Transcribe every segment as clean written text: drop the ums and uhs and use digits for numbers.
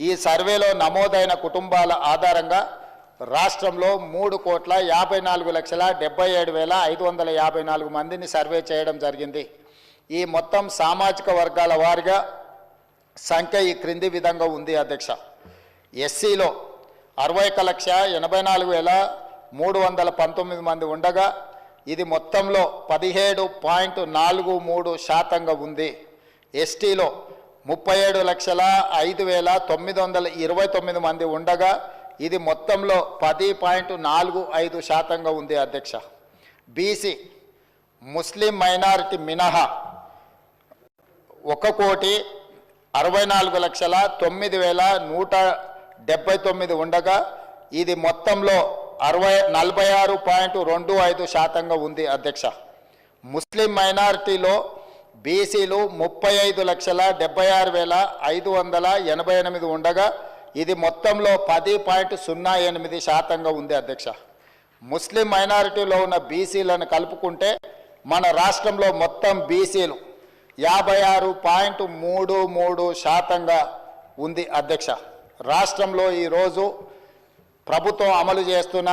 ఈ సర్వేలో నమోదైన కుటుంబాల ఆధారంగా రాష్ట్రంలో 3,54,77,554 మందిని సర్వే చేయడం జరిగింది. ఈ మొత్తం సామాజిక వర్గాల వారిగా సంఖ్య ఈ క్రింది విధంగా ఉంది అధ్యక్ష. ఎస్సీలో 61,84,319 మంది ఉండగా ఇది మొత్తంలో 17.43% ఉంది. ఎస్టీలో 37,05,929 మంది ఉండగా ఇది మొత్తంలో 10.45% ఉంది అధ్యక్ష. బీసీ ముస్లిం మైనారిటీ మినహా 1,64,09,179 ఉండగా ఇది మొత్తంలో 46.25% ఉంది అధ్యక్ష. ముస్లిం మైనారిటీలో బీసీలు 35,76,588 ఉండగా ఇది మొత్తంలో 10.08% ఉంది అధ్యక్ష. ముస్లిం మైనారిటీలో ఉన్న బీసీలను కలుపుకుంటే మన రాష్ట్రంలో మొత్తం బీసీలు 56.33% ఉంది అధ్యక్ష. రాష్ట్రంలో ఈరోజు ప్రభుత్వం అమలు చేస్తున్న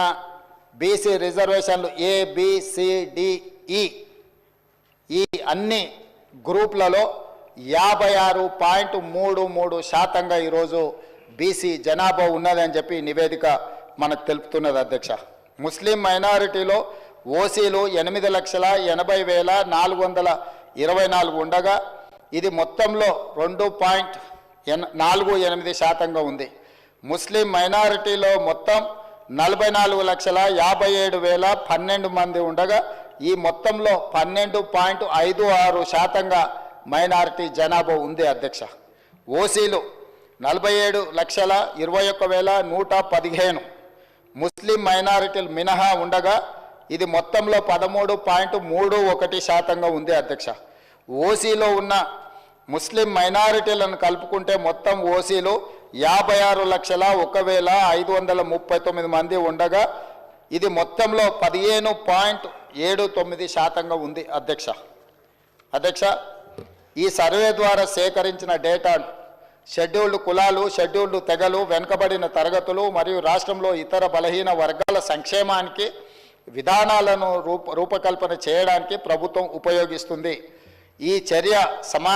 బీసీ రిజర్వేషన్లు ABCDE ఈ అన్ని గ్రూప్లలో 56.33% ఈరోజు బీసీ జనాభా ఉన్నదని చెప్పి నివేదిక మనకు తెలుపుతున్నది అధ్యక్ష. ముస్లిం మైనారిటీలో ఓసీలు 8,80,424 ఉండగా ఇది మొత్తంలో 2.48% ఉంది. ముస్లిం మైనారిటీలో మొత్తం 44,57,012 మంది ఉండగా ఈ మొత్తంలో 12.56% మైనారిటీ జనాభా ఉంది అధ్యక్ష. ఓసీలు 47,21,115 ముస్లిం మైనారిటీలు మినహా ఉండగా ఇది మొత్తంలో 13.31% ఉంది అధ్యక్ష. ఓసీలో ఉన్న ముస్లిం మైనారిటీలను కలుపుకుంటే మొత్తం ఓసీలు 56,01,539 మంది ఉండగా ఇది మొత్తంలో 15.79% ఉంది అధ్యక్ష. ఈ సర్వే ద్వారా సేకరించిన డేటా షెడ్యూల్డ్ కులాలు, షెడ్యూల్డ్ తెగలు, వెనుకబడిన తరగతులు మరియు రాష్ట్రంలో ఇతర బలహీన వర్గాల సంక్షేమానికి విధానాలను రూపకల్పన చేయడానికి ప్రభుత్వం ఉపయోగిస్తుంది. ఈ చర్య